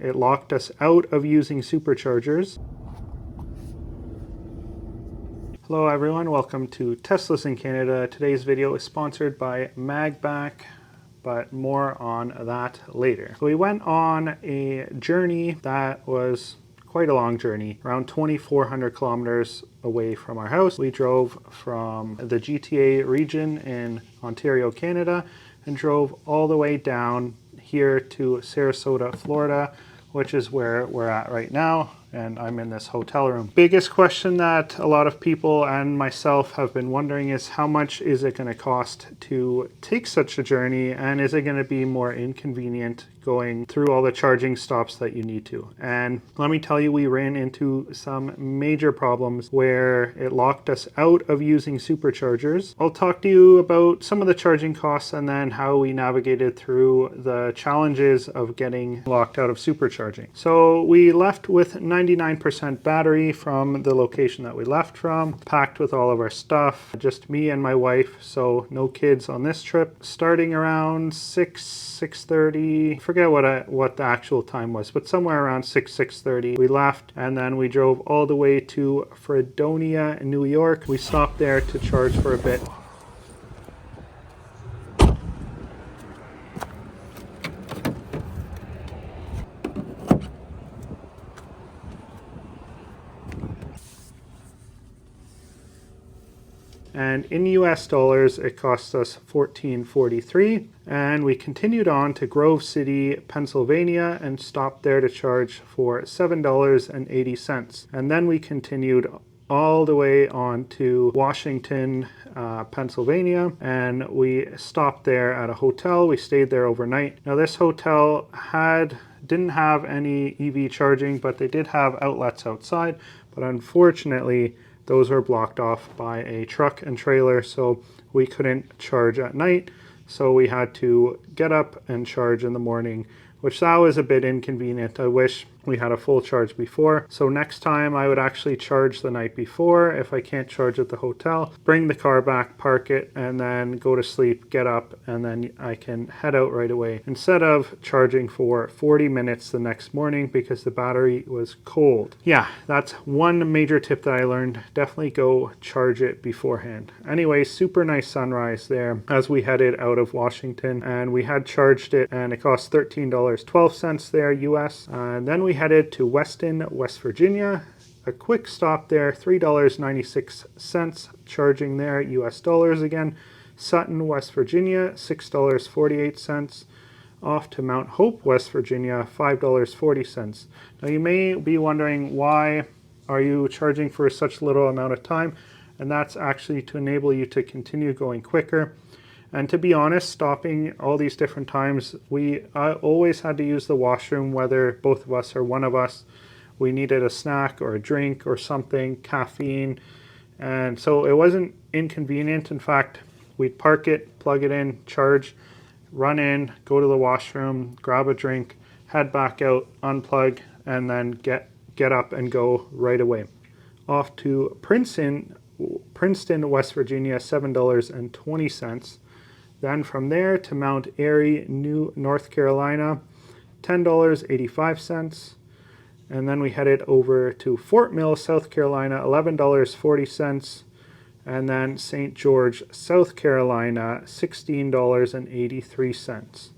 It locked us out of using superchargers. Hello everyone, welcome to Teslas in Canada. Today's video is sponsored by Magback, but more on that later. So we went on a journey that was quite a long journey, around 2,400 kilometers away from our house. We drove from the GTA region in Ontario, Canada, and drove all the way down here to Sarasota, Florida, which is where we're at right now. And I'm in this hotel room. Biggest question that a lot of people and myself have been wondering is how much is it going to cost to take such a journey, and is it going to be more inconvenient going through all the charging stops that you need to? And let me tell you, we ran into some major problems where it locked us out of using superchargers. I'll talk to you about some of the charging costs and then how we navigated through the challenges of getting locked out of supercharging. So we left with 99% battery from the location that we left from, packed with all of our stuff, just me and my wife, so no kids on this trip. Starting around 6:30, forget what the actual time was, but somewhere around 6:30 we left, and then we drove all the way to Fredonia, New York. We stopped there to charge for a bit. And in US dollars, it cost us $14.43. And we continued on to Grove City, Pennsylvania, and stopped there to charge for $7.80. And then we continued all the way on to Washington, Pennsylvania, and we stopped there at a hotel. We stayed there overnight. Now this hotel didn't have any EV charging, but they did have outlets outside, but unfortunately those were blocked off by a truck and trailer, so we couldn't charge at night. So we had to get up and charge in the morning, which that was a bit inconvenient. I wish we had a full charge before. So next time I would actually charge the night before if I can't charge at the hotel, bring the car back, park it, and then go to sleep, get up, and then I can head out right away instead of charging for 40 minutes the next morning because the battery was cold. Yeah, that's one major tip that I learned. Definitely go charge it beforehand. Anyway, super nice sunrise there as we headed out of Washington, and we had charged it and it cost $13.12 there US. And then we headed to Weston, West Virginia. A quick stop there, $3.96 charging there, US dollars again. Sutton, West Virginia, $6.48. Off to Mount Hope, West Virginia, $5.40. Now you may be wondering, why are you charging for such little amount of time? And that's actually to enable you to continue going quicker. And to be honest, stopping all these different times, I always had to use the washroom, whether both of us or one of us, we needed a snack or a drink or something, caffeine. And so it wasn't inconvenient. In fact, we'd park it, plug it in, charge, run in, go to the washroom, grab a drink, head back out, unplug, and then get up and go right away. Off to Princeton, West Virginia, $7.20. Then from there to Mount Airy, North Carolina, $10.85. And then we headed over to Fort Mill, South Carolina, $11.40. And then St. George, South Carolina, $16.83.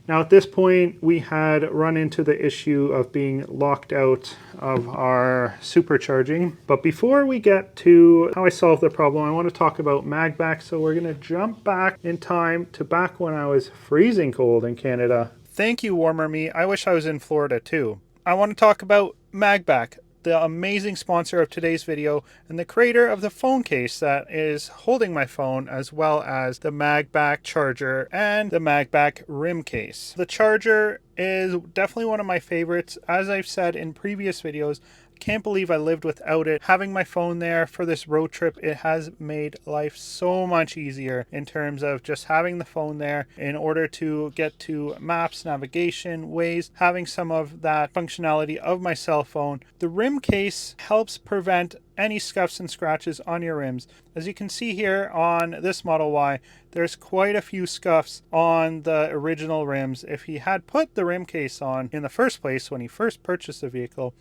Now at this point, we had run into the issue of being locked out of our supercharging. But before we get to how I solved the problem, I want to talk about Magback. So we're going to jump back in time to back when I was freezing cold in Canada. Thank you, warmer me. I wish I was in Florida too. I want to talk about Magback, the amazing sponsor of today's video and the creator of the phone case that is holding my phone, as well as the Magback charger and the Magback rim case. The charger is definitely one of my favorites. As I've said in previous videos, Can't believe I lived without it. Having my phone there for this road trip, it has made life so much easier in terms of just having the phone there in order to get to maps, navigation, Waze, having some of that functionality of my cell phone. The rim case helps prevent any scuffs and scratches on your rims. As you can see here on this Model Y, there's quite a few scuffs on the original rims. If he had put the rim case on in the first place when he first purchased the vehicle,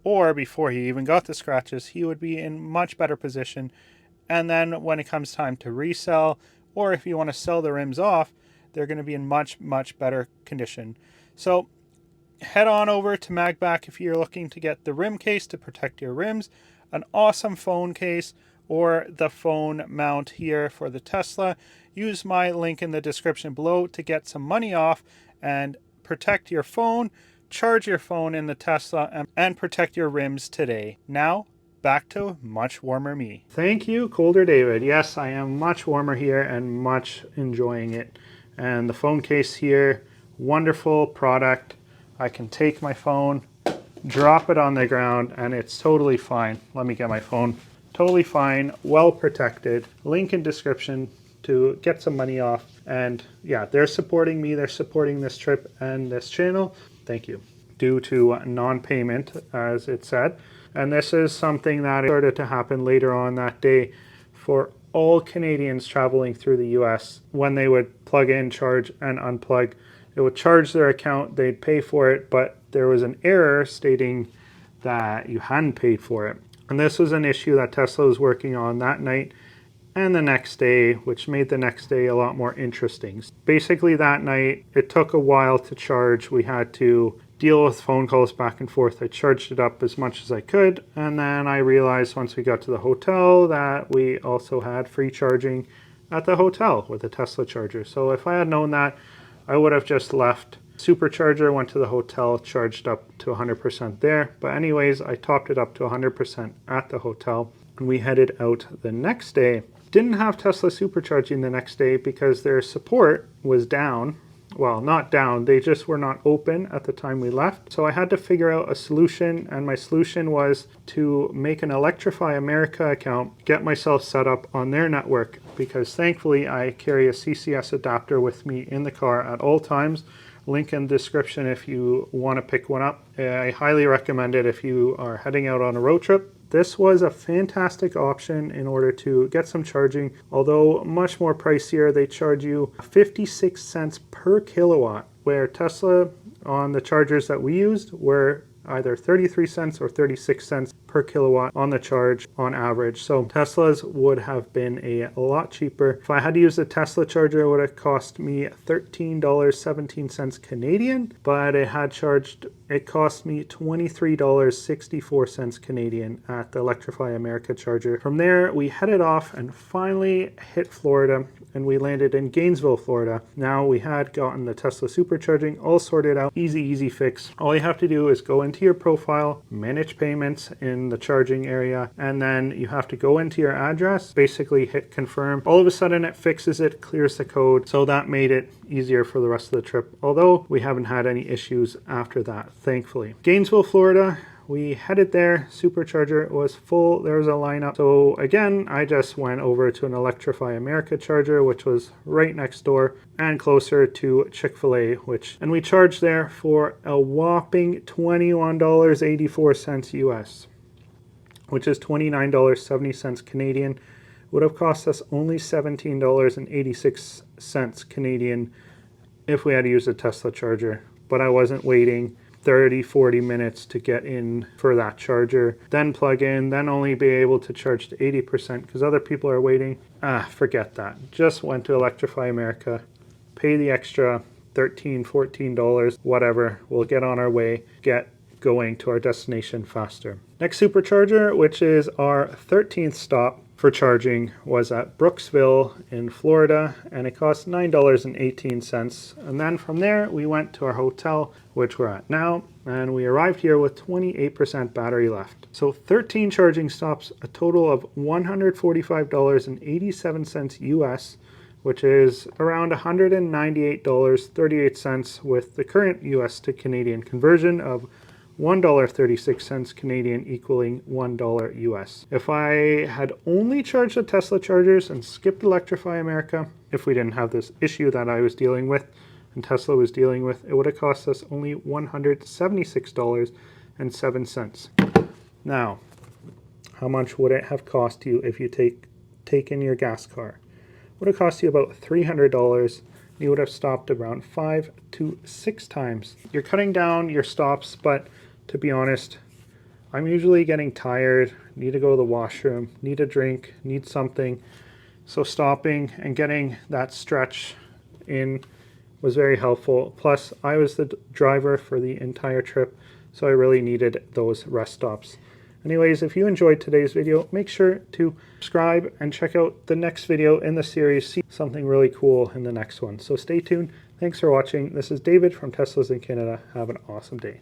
or before he even got the scratches, he would be in much better position. And then when it comes time to resell, or if you want to sell the rims off, they're going to be in much, much better condition. So head on over to MagBack if you're looking to get the rim case to protect your rims, an awesome phone case, or the phone mount here for the Tesla. Use my link in the description below to get some money off and protect your phone, charge your phone in the Tesla, and protect your rims today. Now, back to much warmer me. Thank you, Colder David. Yes, I am much warmer here and much enjoying it. And the phone case here, wonderful product. I can take my phone, drop it on the ground, and it's totally fine. Let me get my phone. Totally fine, well protected. Link in description to get some money off. And yeah, they're supporting me. They're supporting this trip and this channel. Thank you. Due to non-payment, as it said. And this is something that started to happen later on that day for all Canadians traveling through the US. When they would plug in, charge, and unplug, it would charge their account, they'd pay for it, but there was an error stating that you hadn't paid for it. And this was an issue that Tesla was working on that night and the next day, which made the next day a lot more interesting. Basically that night, it took a while to charge. We had to deal with phone calls back and forth. I charged it up as much as I could, and then I realized once we got to the hotel that we also had free charging at the hotel with a Tesla charger. So if I had known that, I would have just left supercharger, went to the hotel, charged up to 100% there. But anyways, I topped it up to 100% at the hotel, and we headed out the next day. Didn't have Tesla supercharging the next day because their support was down. Well, not down, they just were not open at the time we left. So I had to figure out a solution, and my solution was to make an Electrify America account, get myself set up on their network, because thankfully I carry a CCS adapter with me in the car at all times. Link in the description if you want to pick one up. I highly recommend it if you are heading out on a road trip. This was a fantastic option in order to get some charging, although much more pricier. They charge you 56 cents per kilowatt, where Tesla on the chargers that we used were either 33 cents or 36 cents per kilowatt on the charge on average. So Teslas would have been a lot cheaper. If I had to use the Tesla charger, it would have cost me $13.17 Canadian, but it cost me $23.64 Canadian at the Electrify America charger. From there, we headed off and finally hit Florida, and we landed in Gainesville, Florida. Now we had gotten the Tesla supercharging all sorted out. Easy fix. All you have to do is go into your profile, manage payments in the charging area, and then you have to go into your address, basically hit confirm. All of a sudden it fixes it, clears the code. So that made it easier for the rest of the trip, although we haven't had any issues after that, thankfully. Gainesville, Florida. We headed there, supercharger was full, there was a lineup. So again, I just went over to an Electrify America charger, which was right next door and closer to Chick-fil-A, and we charged there for a whopping $21.84 US, which is $29.70 Canadian. Would have cost us only $17.86 Canadian if we had to use a Tesla charger, but I wasn't waiting 30-40 minutes to get in for that charger, then plug in, then only be able to charge to 80% because other people are waiting. Forget that. Just went to Electrify America, pay the extra $13, $14, whatever. We'll get on our way, get going to our destination faster. Next supercharger, which is our 13th stop for charging, was at Brooksville in Florida, and it cost $9.18. And then from there, we went to our hotel, which we're at now, and we arrived here with 28% battery left. So 13 charging stops, a total of $145.87 US, which is around $198.38 with the current US to Canadian conversion of $1.36 Canadian, equaling $1 US. If I had only charged the Tesla chargers and skipped Electrify America, if we didn't have this issue that I was dealing with and Tesla was dealing with, it would have cost us only $176.07. Now, how much would it have cost you if you take in your gas car? It would have cost you about $300. You would have stopped around 5 to 6 times. You're cutting down your stops, but to be honest, I'm usually getting tired, need to go to the washroom, need a drink, need something. So stopping and getting that stretch in was very helpful. Plus, I was the driver for the entire trip, so I really needed those rest stops. Anyways, if you enjoyed today's video, make sure to subscribe and check out the next video in the series. See something really cool in the next one. So stay tuned. Thanks for watching. This is David from Teslas in Canada. Have an awesome day.